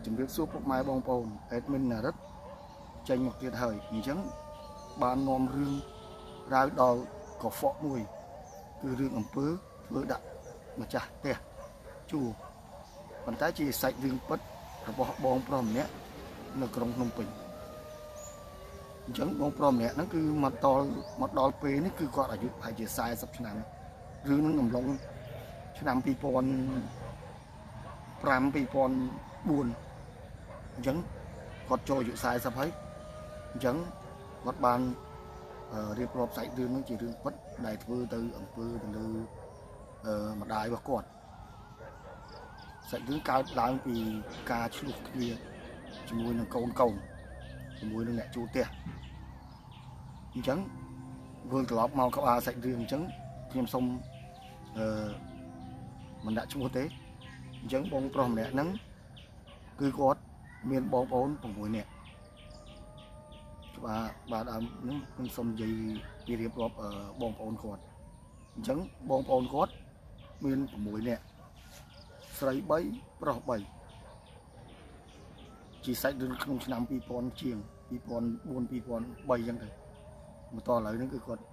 ជំរាបសួរពុកម៉ែបងប្អូនអេដមីនណារិតចេញមកទៀតហើយអញ្ចឹងបាននាំរឿងរ៉ាវដល់កខ្វក់មួយគឺរឿងអំពើធ្វើដាក់ម្ចាស់ផ្ទះជួប៉ុន្តែជាសាច់រឿងពិតរបស់បងប្រុសម្នាក់នៅក្រុងភ្នំពេញអញ្ចឹងបងប្រុសម្នាក់ហ្នឹងគឺមកដល់ពេលនេះគឺគាត់អាយុប្រហែលជា40ឆ្នាំរឿងហ្នឹងកំឡុងឆ្នាំ2005 2004អញ្ចឹងគាត់ចូលអាយុ40ហើយអញ្ចឹងគាត់បានរៀបរាប់សាច់រឿងហ្នឹងជារឿងពិតដែលធ្វើទៅអំពើទៅលើម្ដាយរបស់គាត់សាច់រឿងកើតឡើងពីការឆ្លោះគ្នាជាមួយនឹងកូនជាមួយនឹងអ្នកជួលផ្ទះអញ្ចឹងវិលត្រឡប់មកក្បាលសាច់រឿងអញ្ចឹងខ្ញុំសូមមិនដាក់ឈ្មោះទេអញ្ចឹងបងប្រុសម្នាក់ហ្នឹងគឺគាត់មានបងប្អូន6នាក់បាទដើមហ្នឹងខ្ញុំសូមនិយាយពីរៀបរាប់បងប្អូនគាត់អញ្ចឹងបងប្អូនគាត់មាន6នាក់ស្រី3ប្រុស3ជាសាច់រឿងក្នុងឆ្នាំ2000ជាង2004 2003អញ្ចឹងទៅមកតឥឡូវហ្នឹងគឺគាត់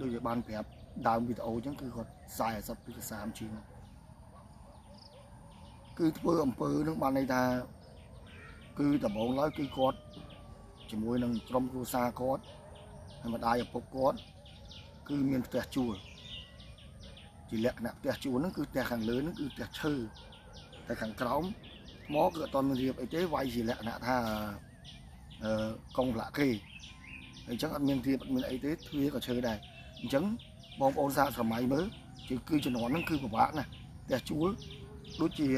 ដូចជាបានប្រាប់ដើមវីដេអូអញ្ចឹងគឺគាត់40ពី30ជាងគឺធ្វើអំពើនឹងបានន័យថាគឺដំបូងឡើយគឺគាត់ជាមួយនឹងក្រុមគ្រួសារគាត់ហើយម្ដាយឪពុកគាត់គឺមានផ្ទះជួលជាលក្ខណៈផ្ទះជួលហ្នឹងគឺផ្ទះខាងលើហ្នឹងគឺផ្ទះឈើតែខាងក្រោមថ្មគឺអត់ទាន់មានរៀបអីទេវាយជាលក្ខណៈថាកុងផ្លាក់គេអញ្ចឹងអត់មានរៀបអត់មានអីទេទ្វារក៏ឈើដែរអញ្ចឹងបងប្អូនសាកសម័យមើលគឺជំនាន់ហ្នឹងគឺពិបាកណាស់ផ្ទះជួលដូចជា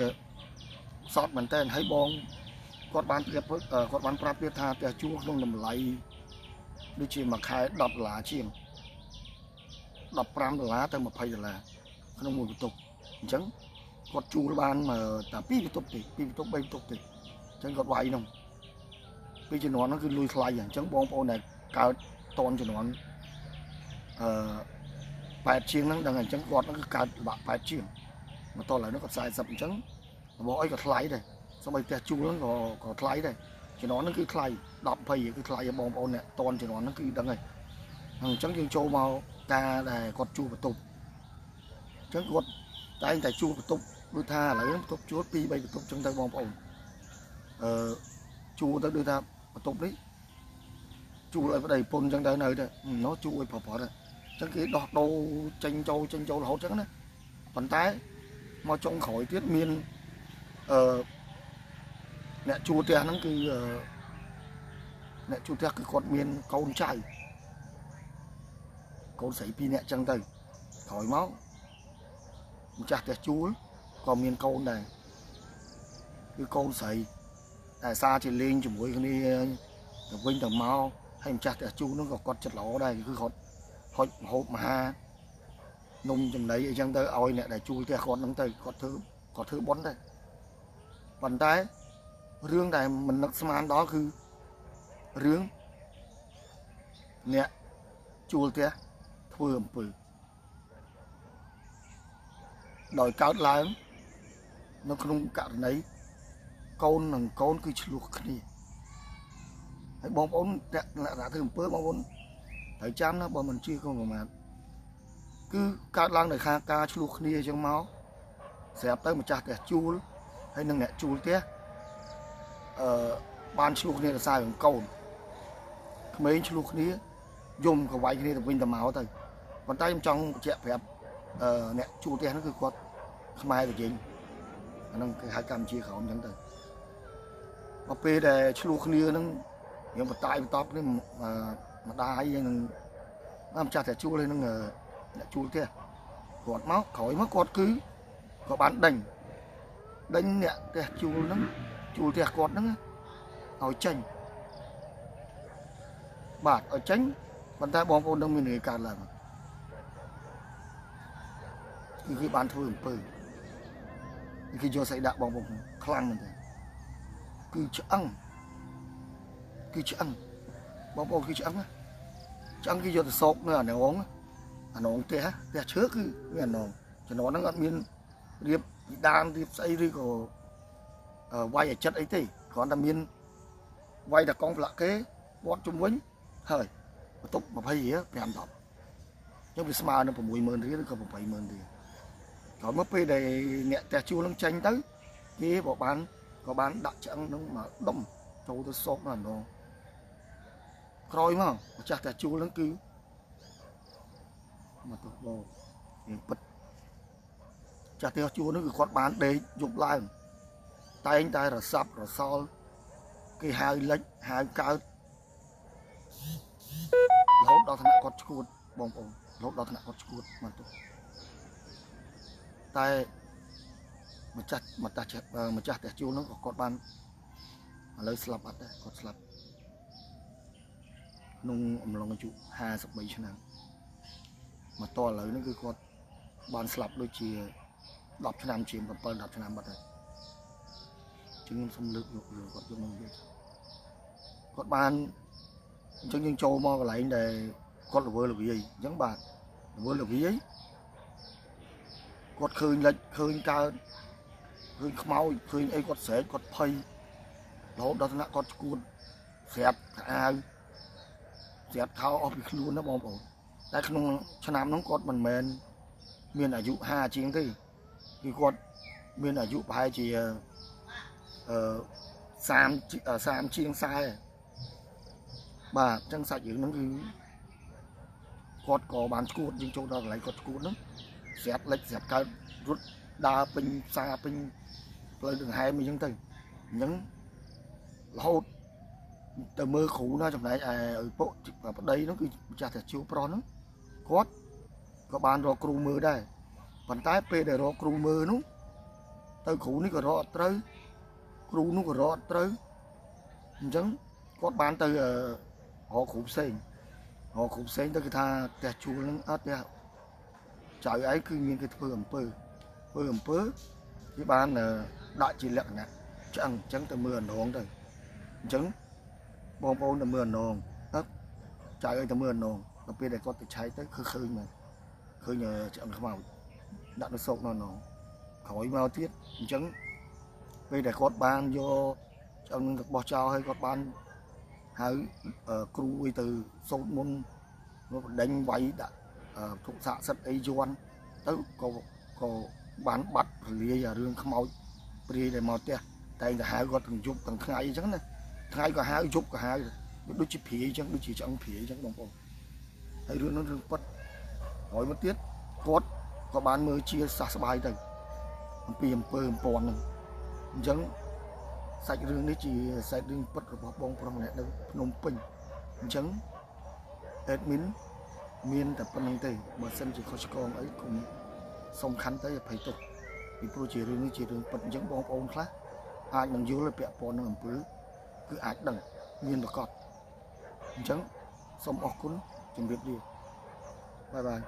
សតមែនតើហើយបងគាត់បានប្រាប់ទៀតថាផ្ទះជួលក្នុងតម្លៃដូចជាមួយខែ$10ជាង$15ទៅ$20ក្នុងមួយបន្ទប់អញ្ចឹងគាត់ជួលបានតែ2បន្ទប់ទេ2បន្ទប់3បន្ទប់ទេអញ្ចឹងគាត់វាយនោះពីជំនាន់ហ្នឹងគឺលុយថ្លៃអញ្ចឹងបងប្អូនដែលកើតតនជំនាន់8ជាងហ្នឹងដឹងអញ្ចឹងគាត់ហ្នឹងគឺកើតលំបាក8ជាងមកតឥឡូវនេះគាត់40អញ្ចឹងរបស់អីក៏ថ្លៃដែរសូម្បីផ្ទះជួលហ្នឹងក៏ថ្លៃដែរជំនាន់ហ្នឹងគឺថ្លៃ10 20គឺថ្លៃឲ្យបងប្អូនអ្នកតនជំនាន់ហ្នឹងគឺដឹងហើយអញ្ចឹងយើងចូលមកការដែលគាត់ជួលបន្ទប់អញ្ចឹងគាត់តែងតែជួលបន្ទប់ដូចថាឥឡូវបន្ទប់ជួល2 3បន្ទប់អញ្ចឹងទៅបងប្អូនជួលទៅដូចថាបន្ទប់នេះជួលឲ្យប្តីប្រពន្ធអញ្ចឹងទៅនៅទៅនោះជួលឲ្យប្រុសៗអញ្ចឹងគេដោះដូរចេញចូលរហូតអញ្ចឹងណាប៉ុន្តែមកចុងក្រោយទៀតមានអ្នកជួលផ្ទះហ្នឹងគឺអ្នកជួលផ្ទះគឺគាត់មានកូនចៅកូនស្រី2នាក់អញ្ចឹងទៅក្រោយមកម្ចាស់ផ្ទះជួលក៏មានកូនដែរគឺកូនស្រីតែសារជាលេងជាមួយគ្នាទៅវិញទៅមកហើយម្ចាស់ផ្ទះជួលហ្នឹងក៏គាត់ចិត្តល្អដែរគឺគាត់ហុចម្ហូបមហានំចំណីអីចឹងទៅឲ្យអ្នកដែលជួលផ្ទះគាត់ហ្នឹងទៅគាត់ធ្វើបុណ្យដែរប៉ុន្តែរឿងដែលមិននឹកស្មានដល់គឺរឿងអ្នកជួលផ្ទះធ្វើអំពើដោយកើតឡើងនៅក្នុងករណីកូននិងកូនគឺឆ្លោះគ្នាហើយបងប្អូនអ្នកធ្វើអំពើបងប្អូនត្រូវចាំណាបើមិនជឿកុំប្រមាថគឺកើតឡើងដោយការឆ្លោះគ្នាអញ្ចឹងមកស្រាប់ទៅម្ចាស់ផ្ទះជួលហើយនឹងអ្នកជួលផ្ទះបានឆ្លោះគ្នាដោយសាររឿងកូនក្មេងឆ្លោះគ្នាយំក៏វាយគ្នាទៅវិញទៅមកទៅប៉ុន្តែខ្ញុំចង់បញ្ជាក់ប្រាប់អ្នកជួលផ្ទះហ្នឹងគឺគាត់ខ្មែរទៅវិញអាហ្នឹងគេហៅកម្ពុជាក្រោមអញ្ចឹងទៅមកពេលដែលឆ្លោះគ្នាហ្នឹងយើងបន្តគ្នាម្ដាយនឹងម្ចាស់ផ្ទះជួលហើយនឹងអ្នកជួលផ្ទះគាត់មកក្រោយមកគាត់គឺក៏បានដេញអ្នកផ្ទះជួលហ្នឹងជួលផ្ទះគាត់ហ្នឹងឲ្យចេញបាទឲ្យចេញប៉ុន្តែបងប្អូននឹងមានរឿងកើតឡើងគឺបានធ្វើអំពើគឺយកស្អីដាក់បងប្អូនខ្លាំងមែនទេគឺឆ្អឹងបងប្អូនគឺឆ្អឹងគេយកទៅសោកនៅអានងផ្ទះឈើគឺមានអានងជំនាន់ហ្នឹងអត់មានរៀបពីដានរៀបស្អីឬក៏ វាយឲ្យចិត្តអីទេគ្រាន់តែមានវាយតែកងប្លាក់គេបត់ជុំវិញហើយបន្ទប់20រៀល5 10អញ្ចឹងវាស្មើនឹង 60000 រៀលឬក៏ 80000 រៀលក្រោយមកពេលដែលអ្នកផ្ទះជួលនឹងចេញទៅគេក៏បានដាក់ឆ្អឹងនឹងមកដុំចូលទៅសោកណាម្ដងក្រោយមកម្ចាស់ផ្ទះជួលនឹងគឺមកទោះបងយើងពិតចាស់ផ្ទះជួលនឹងគឺគាត់បានដេកយប់ឡើងតែងតែរសាប់រសល់គេហៅលិចហៅកើតរហូតដល់ថ្នាក់គាត់ឈួតបងប្អូនរហូតដល់ថ្នាក់គាត់ឈួតមកទោះតែម្ចាស់ផ្ទះជួលហ្នឹងក៏គាត់បានឥឡូវស្លាប់អត់ដែរគាត់ស្លាប់ក្នុងអំឡុងអាយុ53ឆ្នាំមកតឥឡូវហ្នឹងគឺគាត់បានស្លាប់ដូចជា10ឆ្នាំជាង7 10ឆ្នាំបាត់ហើយជាងខ្ញុំសូមលើកយកគាត់យកមកនិយាយគាត់បានអញ្ចឹងយើងចូលមកកន្លែងដែលគាត់ល្វើល្វាយអញ្ចឹងបាទល្វើល្វាយគាត់ឃើញលិចឃើញកើតឃើញខ្មោចឃើញអីគាត់ស្រែកគាត់ភ័យរហូតដល់ថ្នាក់គាត់ឈួតស្រាប់អាវស្រាប់ខោអស់ពីខ្លួនណាបងប្អូនតែក្នុងឆ្នាំហ្នឹងគាត់មិនមែនមានអាយុ50ជាងទេគឺគាត់មានអាយុប្រហែលជា30ជាង40បាទអញ្ចឹងសាច់រឿងហ្នឹងគឺគាត់ក៏បានឈួតយើងចូលដល់កន្លែងគាត់ឈួតហ្នឹងស្រាប់លិចស្រាប់កើតរត់ដើរពេញផ្សារពេញផ្លូវដង្ហែមអីចឹងទៅអញ្ចឹងរហូតទៅមើលគ្រូណាចំណែកឯឪពុកប្តីហ្នឹងគឺម្ចាស់តែជួប្រុសហ្នឹងគាត់ក៏បានរកគ្រូមើលដែរប៉ុន្តែពេលដែលរកគ្រូមើលនោះទៅគ្រូនេះក៏រកអត់ត្រូវគ្រូនោះក៏រកអត់ត្រូវអញ្ចឹងគាត់បានទៅរកគ្រូផ្សេងទៅគេថាផ្ទះជួលហ្នឹងអត់ផ្ទះចៅឯងគឺមានគេធ្វើអំពើគេបានដាក់ជាលក្ខណៈឆ្អឹងអញ្ចឹងទៅមើលអណ្ដងទៅអញ្ចឹងបងប្អូនទៅមើលអណ្ដងអត់ចៅឯងទៅមើលអណ្ដងដល់ពេលដែលគាត់ទៅឆែកទៅគឺឃើញមែនឃើញឆ្អឹងខ្មៅដាក់នៅសោកនៅអណ្ដងក្រោយមកទៀតអញ្ចឹងពេលដែលគាត់បានយកឆ្អឹងនឹងបោះចោលហើយគាត់បានហៅគ្រូឲ្យទៅសូត្រមុនមកបណ្ដេញវាយដាក់ទុកស័ក្តិសិទ្ធិអីយន់ទៅក៏បានបាត់ពលាយរឿងខ្មោចព្រាយដែលមកផ្ទះតែងតែហៅគាត់ទាំងយប់ទាំងថ្ងៃអញ្ចឹងណាថ្ងៃក៏ហៅយប់ក៏ហៅដូចជាព្រាយអញ្ចឹងដូចជាឆ្អឹងព្រាយអញ្ចឹងបងប្អូនហើយរឿងនោះរឿងពិតហើយមកទៀតគាត់ក៏បានមើលជាសះស្បើយទៅអំពីអំពើអំពន់ហ្នឹងអញ្ចឹងសាច់រឿងនេះជាសាច់រឿងពិតរបស់បងប្រុសម្នាក់នៅភ្នំពេញអញ្ចឹងadmin មានតែប៉ុណ្្នឹងទេបើសិនជាខុសឆ្គងអីគុំសំខាន់ទៅអភ័យទោសពីព្រោះជារឿងនេះជារឿងពិតអញ្ចឹងបងប្អូនខ្លះអាចនឹងយល់ពាក់ព័ន្ធនឹងអំពើគឺអាចដឹងមានប្រកបអញ្ចឹងសូមអរគុណជម្រាបលាបាយបាយ